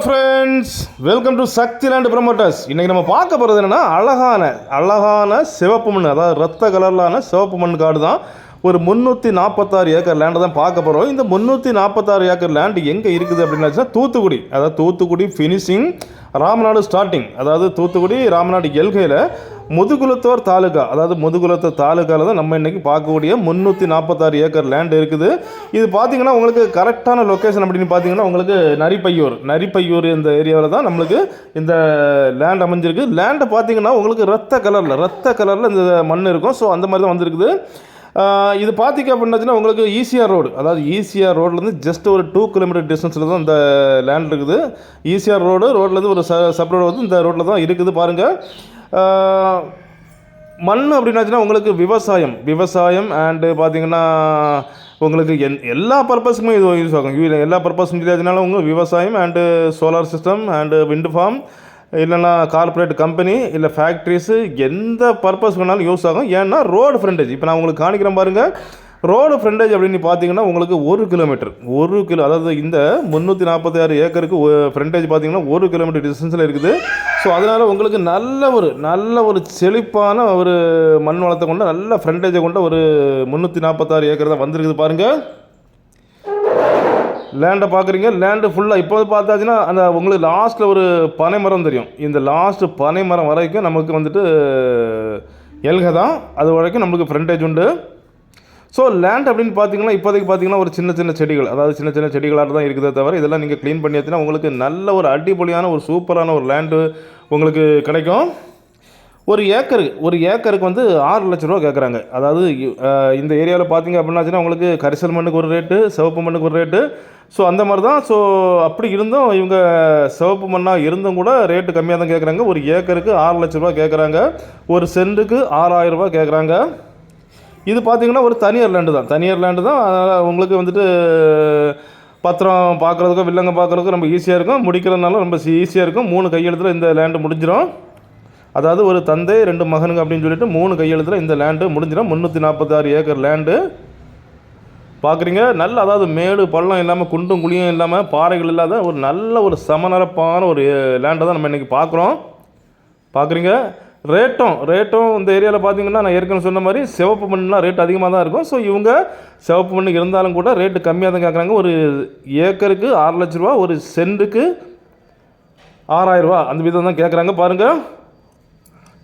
Friends, welcome to Sakthi land promoters. இன்றைக்கி நம்ம பார்க்க போகிறது என்னென்னா அழகான சிவப்பு மண், அதாவது ரத்த கலர்லான சிவப்பு மண் காடு தான். ஒரு 346 ஏக்கர் லேண்டை தான் பார்க்க போகிறோம். இந்த 346 ஏக்கர் லேண்டு எங்கே இருக்குது அப்படின்னாச்சுன்னா தூத்துக்குடி, அதாவது தூத்துக்குடி ஃபினிஷிங், ராமநாடு ஸ்டார்டிங், அதாவது தூத்துக்குடி ராமநாடு எல்கையில் முதுகுலத்தோர் தாலுக்கா, அதாவது முதுகுலத்தோர் தாலுக்காவில் தான் நம்ம இன்றைக்கி பார்க்கக்கூடிய 346 ஏக்கர் லேண்ட் இருக்குது. இது பார்த்திங்கன்னா உங்களுக்கு கரெக்டான லொக்கேஷன் அப்படின்னு பார்த்தீங்கன்னா உங்களுக்கு நரிப்பையூர் இந்த ஏரியாவில் தான் நம்மளுக்கு இந்த லேண்ட் அமைஞ்சிருக்கு. லேண்டை பார்த்தீங்கன்னா உங்களுக்கு ரத்த கலரில் இந்த மண் இருக்கும். ஸோ அந்த மாதிரி தான் வந்திருக்குது. இது பார்த்திங்க அப்படின்னாச்சுன்னா உங்களுக்கு ஈசிஆர் ரோடு, அதாவது ஈசிஆர் ரோட்லேருந்து ஜஸ்ட் ஒரு 2 கிலோமீட்டர் டிஸ்டன்ஸில் தான் இந்த லேண்ட் இருக்குது. ஈசிஆர் ரோட்லேருந்து ஒரு சப் ரோடு வந்து இந்த ரோட்டில் தான் இருக்குது. பாருங்கள், மண் அப்படின்னாச்சுன்னா உங்களுக்கு விவசாயம் அண்டு பார்த்திங்கன்னா உங்களுக்கு எல்லா பர்பஸுக்குமே இது யூஸ் ஆகும். எல்லா பர்பஸும் இல்லாததுனால உங்களுக்கு விவசாயம் and solar system and wind farm, இல்லைன்னா கார்பரேட் கம்பெனி, இல்லை ஃபேக்ட்ரிஸு, எந்த பர்பஸ் வேணாலும் யூஸ் ஆகும். ஏன்னா ரோடு ஃப்ரண்டேஜ் இப்போ நான் உங்களுக்கு காணிக்கிறேன் பாருங்கள். ரோடு ஃப்ரண்டேஜ் அப்படின்னு பார்த்தீங்கன்னா உங்களுக்கு 1 கிலோமீட்டர், அதாவது இந்த 346 ஏக்கருக்கு ஃப்ரண்டேஜ் பார்த்தீங்கன்னா 1 கிலோமீட்டர் டிஸ்டன்ஸில் இருக்குது. ஸோ அதனால் உங்களுக்கு நல்ல ஒரு செழிப்பான ஒரு மண் வளத்தை கொண்ட நல்ல ஃப்ரண்டேஜை கொண்ட ஒரு 346 ஏக்கர் தான் வந்திருக்குது. பாருங்கள், லேண்டை பார்க்குறீங்க. லேண்டு ஃபுல்லாக இப்போ பார்த்தாச்சுன்னா அந்த உங்களுக்கு லாஸ்ட்டில் ஒரு பனை மரம் தெரியும். இந்த லாஸ்ட்டு பனை மரம் வரைக்கும் நமக்கு வந்துட்டு எல்கை தான், அது வரைக்கும் நம்மளுக்கு ஃப்ரண்டேஜ் உண்டு. ஸோ லேண்ட் அப்படின்னு பார்த்தீங்கன்னா இப்போதைக்கு பார்த்தீங்கன்னா ஒரு சின்ன செடிகள், அதாவது சின்ன செடிகளாக தான் இருக்குதே தவிர இதெல்லாம் நீங்கள் க்ளீன் பண்ணியாச்சுன்னா உங்களுக்கு நல்ல ஒரு அடிப்பொலியான ஒரு சூப்பரான ஒரு லேண்டு உங்களுக்கு கிடைக்கும். ஒரு ஏக்கருக்கு வந்து 6 லட்ச ரூபா கேட்குறாங்க. அதாவது இந்த ஏரியாவில் பார்த்தீங்க அப்படின்னாச்சுன்னா உங்களுக்கு கரிசல் மண்ணுக்கு ஒரு ரேட்டு, சிவப்பு மண்ணுக்கு ஒரு ரேட்டு. ஸோ அந்த மாதிரி தான். ஸோ அப்படி இருந்தும் இவங்க சிவப்பு மண்ணாக இருந்தும் கூட ரேட்டு கம்மியாக தான் கேட்குறாங்க. ஒரு ஏக்கருக்கு 6 லட்ச ரூபா கேட்குறாங்க. ஒரு சென்ட்டுக்கு 6000 ரூபா கேட்குறாங்க. இது பார்த்திங்கன்னா ஒரு தனியார் லேண்டு தான். அதனால் உங்களுக்கு வந்துட்டு பத்திரம் பார்க்குறதுக்கோ வில்லங்க பார்க்குறதுக்கோ ரொம்ப ஈஸியாக இருக்கும். முடிக்கிறதுனால ரொம்ப ஈஸியாக இருக்கும். 3 கையெழுத்தில் இந்த லேண்டு முடிஞ்சிடும். அதாவது ஒரு தந்தை 2 மகனுங்க அப்படின்னு சொல்லிட்டு 3 கையெழுத்தில் இந்த லேண்டு முடிஞ்சிடும். 346 ஏக்கர் லேண்டு பார்க்குறீங்க. அதாவது மேடு பள்ளம் இல்லாமல், குண்டும் குழியும் இல்லாமல், பாறைகள் இல்லாத ஒரு நல்ல ஒரு சமநரப்பான ஒரு லேண்டை தான் நம்ம இன்றைக்கி பார்க்குறீங்க. ரேட்டும் இந்த ஏரியாவில் பார்த்தீங்கன்னா நான் ஏற்கனவே சொன்ன மாதிரி சிவப்பு மண்ணுலாம் ரேட் அதிகமாக தான் இருக்கும். ஸோ இவங்க சிவப்பு மண்ணு இருந்தாலும் கூட ரேட்டு கம்மியாக தான் கேட்குறாங்க. ஒரு ஏக்கருக்கு 6 லட்ச ரூபா, ஒரு சென்ட்டுக்கு 6000 ரூபா, அந்த விதம் தான் கேட்குறாங்க. பாருங்கள்,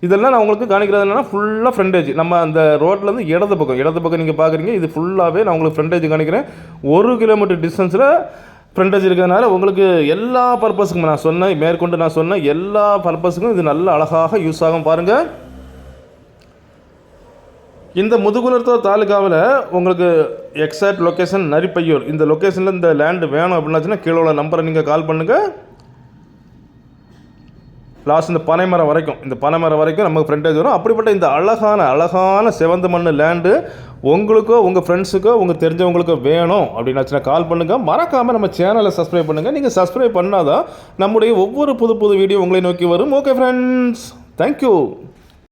இதெல்லாம் நான் உங்களுக்கு காணிக்கிறது என்னென்னா ஃபுல்லாக ஃப்ரண்டேஜ். நம்ம அந்த ரோட்லேருந்து இடது பக்கம் நீங்கள் பார்க்குறீங்க. இது ஃபுல்லாகவே நான் உங்களுக்கு ஃப்ரண்டேஜ் காணிக்கிறேன். 1 கிலோமீட்டர் டிஸ்டன்ஸில் ஃப்ரண்டேஜ் இருக்கிறதுனால உங்களுக்கு எல்லா பர்பஸுக்கும் நான் சொன்ன எல்லா பர்பஸுக்கும் இது நல்ல அழகாக யூஸ் ஆகும். பாருங்கள், இந்த முதுகுலத்தோர் தாலுக்காவில் உங்களுக்கு எக்ஸாக்ட் லொக்கேஷன் நரிப்பையூர். இந்த லொக்கேஷனில் இந்த லேண்டு வேணும் அப்படின்னாச்சுன்னா கீழே உள்ள நம்பரை நீங்கள் கால் பண்ணுங்கள். லாஸ்ட் இந்த பனை மரம் வரைக்கும் நமக்கு ஃப்ரண்டேஜ் வரும். அப்படிப்பட்ட இந்த அழகான சிவந்த மண் லேண்டு உங்களுக்கோ உங்கள் ஃப்ரெண்ட்ஸுக்கோ உங்கள் தெரிஞ்சவங்களுக்கோ வேணும் அப்படின்னாச்சுன்னா கால் பண்ணுங்கள். மறக்காமல் நம்ம சேனலை சப்ஸ்கிரைப் பண்ணுங்கள். நீங்கள் சப்ஸ்கிரைப் பண்ணாதான் நம்முடைய ஒவ்வொரு புது வீடியோ உங்களை நோக்கி வரும். Okay friends, thank you.